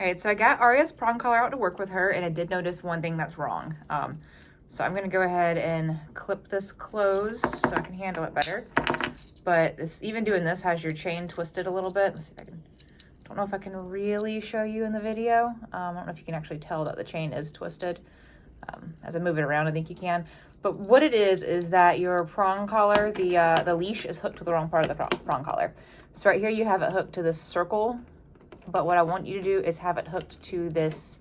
Alright, so I got Arya's prong collar out to work with her, and I did notice one thing that's wrong. So I'm going to go ahead and clip this closed so I can handle it better. But this, even doing this has your chain twisted a little bit. Let's see if I can, don't know if I can really show you in the video. I don't know if you can actually tell that the chain is twisted. As I move it around, I think you can. But what it is that your prong collar, the leash is hooked to the wrong part of the prong collar. So right here you have it hooked to this circle. But what I want you to do is have it hooked to this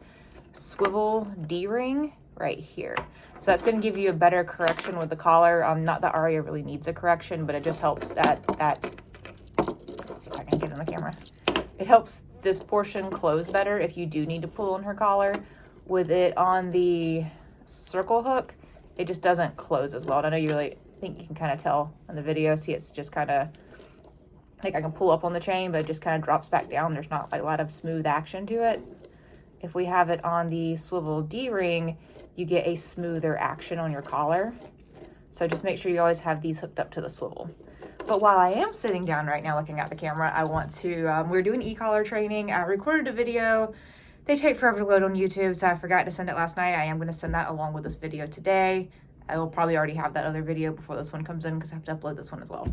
swivel D-ring right here. So that's going to give you a better correction with the collar. Not that Arya really needs a correction, but it just helps that let's see if I can get in the camera. It helps this portion close better if you do need to pull on her collar. With it on the circle hook, it just doesn't close as well. And I know you really think you can kind of tell in the video. See, it's just kind of like I can pull up on the chain, but it just kind of drops back down. There's not like a lot of smooth action to it. If we have it on the swivel D-ring, you get a smoother action on your collar. So just make sure you always have these hooked up to the swivel. But while I am sitting down right now looking at the camera, I want to, we're doing e-collar training. I recorded a video. They take forever to load on YouTube, so I forgot to send it last night. I am going to send that along with this video today. I will probably already have that other video before this one comes in because I have to upload this one as well.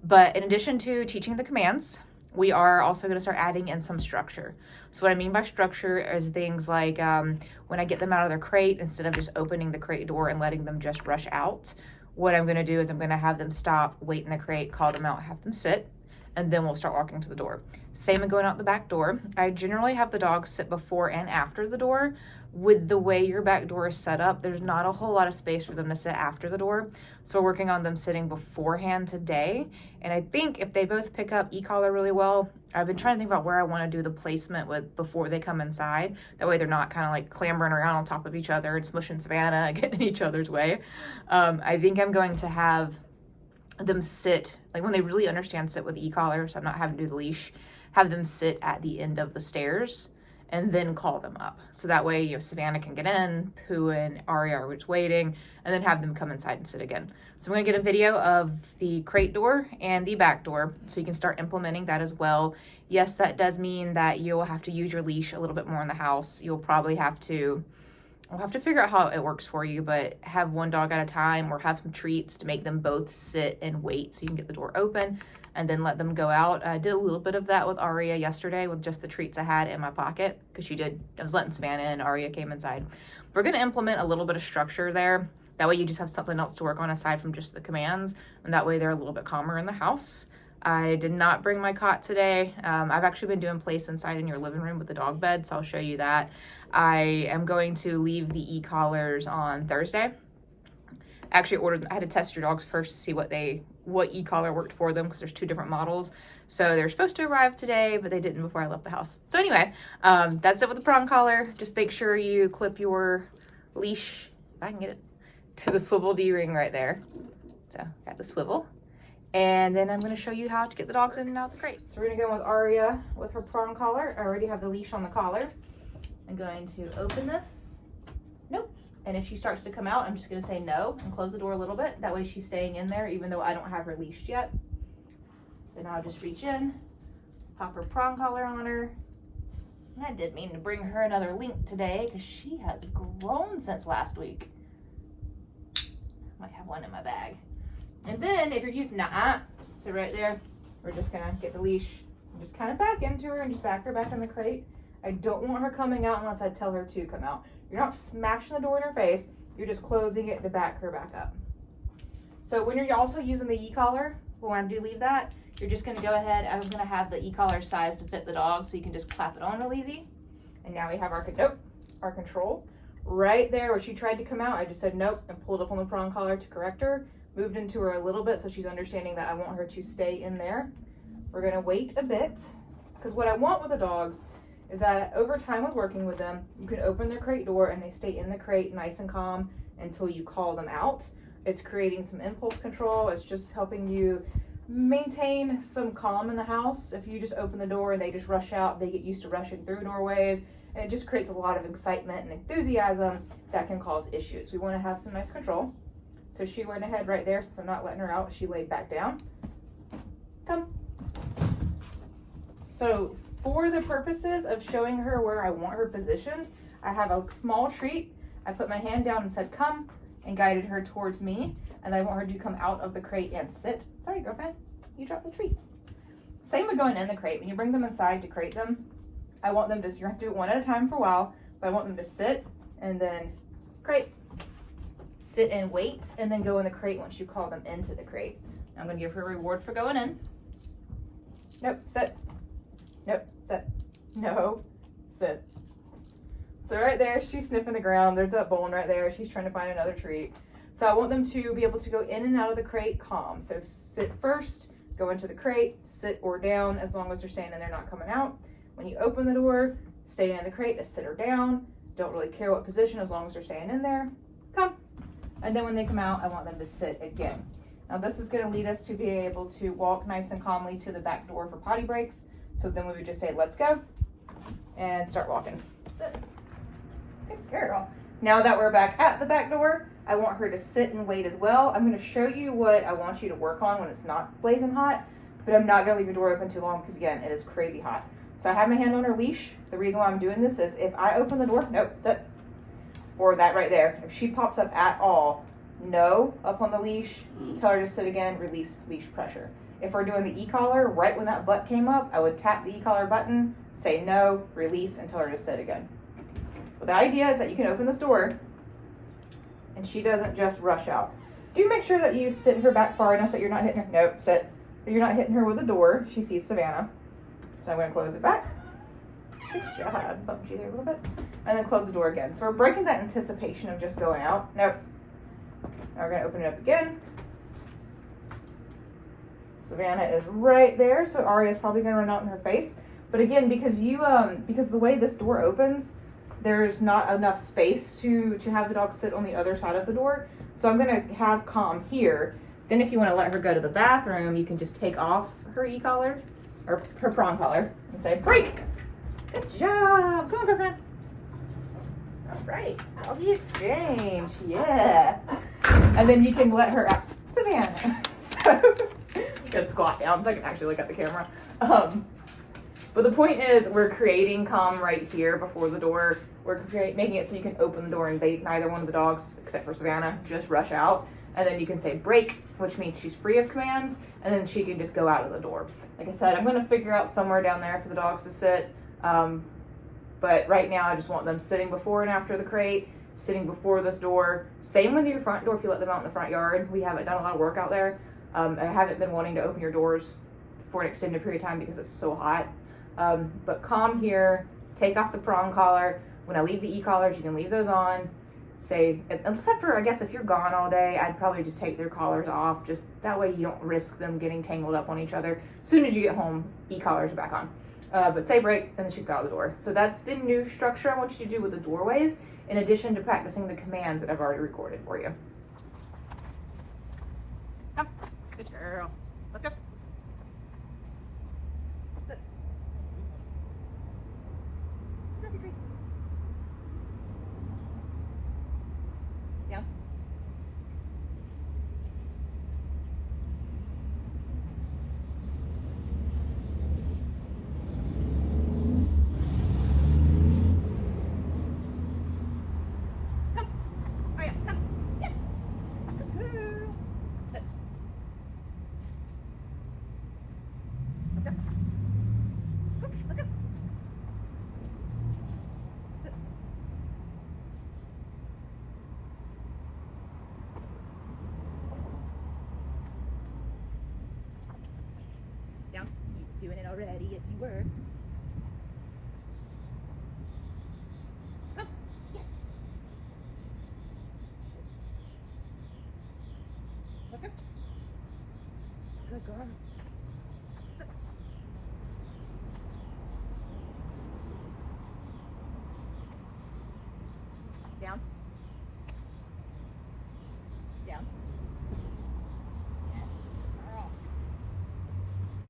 But in addition to teaching the commands, we are also going to start adding in some structure. So what I mean by structure is things like when I get them out of their crate, instead of just opening the crate door and letting them just rush out, what I'm going to do is I'm going to have them stop, wait in the crate, call them out, have them sit, and then we'll start walking to the door. Same in going out the back door. I generally have the dogs sit before and after the door. With the way your back door is set up, there's not a whole lot of space for them to sit after the door. So we're working on them sitting beforehand today. And I think if they both pick up e-collar really well, I've been trying to think about where I want to do the placement with before they come inside. That way they're not kind of like clambering around on top of each other and smushing Savannah and getting in each other's way. I think I'm going to have them sit, like when they really understand sit with e-collar, so I'm not having to do the leash, have them sit at the end of the stairs and then call them up. So that way, Savannah can get in, Pooh and Arya are just waiting, and then have them come inside and sit again. So I'm gonna get a video of the crate door and the back door so you can start implementing that as well. Yes, that does mean that you'll have to use your leash a little bit more in the house. You'll probably have to, we'll have to figure out how it works for you, but have one dog at a time or have some treats to make them both sit and wait so you can get the door open and then let them go out. I did a little bit of that with Arya yesterday with just the treats I had in my pocket because I was letting Savannah in, Arya came inside. We're going to implement a little bit of structure there. That way you just have something else to work on aside from just the commands, and that way they're a little bit calmer in the house. I did not bring my cot today. I've actually been doing place inside in your living room with the dog bed, so I'll show you that. I am going to leave the e-collars on Thursday. Actually I had to test your dogs first to see what e-collar worked for them because there's 2 different models. So they're supposed to arrive today, but they didn't before I left the house. So anyway, that's it with the prong collar. Just make sure you clip your leash, if I can get it, to the swivel D-ring right there. So got the swivel. And then I'm going to show you how to get the dogs in and out of the crate. So we're going to go with Arya with her prong collar. I already have the leash on the collar. I'm going to open this. Nope. And if she starts to come out, I'm just going to say no and close the door a little bit. That way she's staying in there even though I don't have her leashed yet. Then I'll just reach in, pop her prong collar on her. And I did mean to bring her another link today because she has grown since last week. Might have one in my bag. And then if you're using so right there, we're just going to get the leash and just kind of back into her and just back her back in the crate. I don't want her coming out unless I tell her to come out. You're not smashing the door in her face. You're just closing it to back her back up. So when you're also using the e-collar, when I do leave that, you're just going to go ahead. I'm going to have the e-collar size to fit the dog so you can just clap it on real easy. And now we have our control. Right there where she tried to come out, I just said nope and pulled up on the prong collar to correct her. Moved into her a little bit so she's understanding that I want her to stay in there. We're going to wait a bit because what I want with the dogs is that over time with working with them, you can open their crate door and they stay in the crate nice and calm until you call them out. It's creating some impulse control. It's just helping you maintain some calm in the house. If you just open the door and they just rush out, they get used to rushing through doorways, and it just creates a lot of excitement and enthusiasm that can cause issues. We want to have some nice control. So she went ahead right there, since I'm not letting her out, she laid back down. Come. So for the purposes of showing her where I want her positioned, I have a small treat. I put my hand down and said, come, and guided her towards me. And I want her to come out of the crate and sit. Sorry, girlfriend, you dropped the treat. Same with going in the crate. When you bring them inside to crate them, I want them to, you have to do it one at a time for a while, but I want them to sit and then crate, sit and wait, and then go in the crate once you call them into the crate. I'm gonna give her a reward for going in. Nope, sit. Nope, sit. No, sit. So right there, she's sniffing the ground. There's that bone right there. She's trying to find another treat. So I want them to be able to go in and out of the crate calm. So sit first, go into the crate, sit or down as long as they're staying in there, not coming out. When you open the door, stay in the crate, a sit or down. Don't really care what position as long as they're staying in there. Come. And then when they come out, I want them to sit again. Now this is going to lead us to be able to walk nice and calmly to the back door for potty breaks. So then we would just say, let's go, and start walking. Sit. Good girl. Now that we're back at the back door, I want her to sit and wait as well. I'm going to show you what I want you to work on when it's not blazing hot, but I'm not going to leave your door open too long because again, it is crazy hot. So I have my hand on her leash. The reason why I'm doing this is if I open the door, nope, sit, or that right there. If she pops up at all, no, up on the leash, tell her to sit again, release leash pressure. If we're doing the e-collar, right when that butt came up, I would tap the e-collar button, say no, release, and tell her to sit again. But the idea is that you can open this door and she doesn't just rush out. Do make sure that you sit her back far enough that you're not hitting her. Nope, sit. That you're not hitting her with the door. She sees Savannah. So I'm going to close it back. Good job. Bumped you there a little bit. And then close the door again. So we're breaking that anticipation of just going out. Nope. Now we're going to open it up again. Savannah is right there. So Arya is probably going to run out in her face. But again, because you because the way this door opens, there's not enough space to have the dog sit on the other side of the door. So I'm going to have Calm here. Then if you want to let her go to the bathroom, you can just take off her e-collar or her prong collar and say, break. Good job. Come on, girlfriend. All right. I'll be exchange. Yeah. And then you can let her out. Savannah. So just squat down so I can actually look at the camera. But the point is we're creating Calm right here before the door. We're making it so you can open the door and neither one of the dogs, except for Savannah, just rush out. And then you can say break, which means she's free of commands, and then she can just go out of the door. Like I said, I'm going to figure out somewhere down there for the dogs to sit. But right now I just want them sitting before and after the crate, sitting before this door. Same with your front door if you let them out in the front yard. We haven't done a lot of work out there. I haven't been wanting to open your doors for an extended period of time because it's so hot. But Calm here, take off the prong collar. When I leave the e-collars, you can leave those on. Say, except for, I guess, if you're gone all day, I'd probably just take their collars off. Just that way you don't risk them getting tangled up on each other. As soon as you get home, e-collars are back on. But say break, and then she can go out the door. So that's the new structure I want you to do with the doorways, in addition to practicing the commands that I've already recorded for you. Come. Good girl. Let's go. Sit. Drop your treat. Yeah. Come. Arya, come. Yes. Good girl. Sit. Let's go. Oops, let's go. Sit. Down. You doing it already? Yes, you were. Come. Yes. Let's go. Good girl.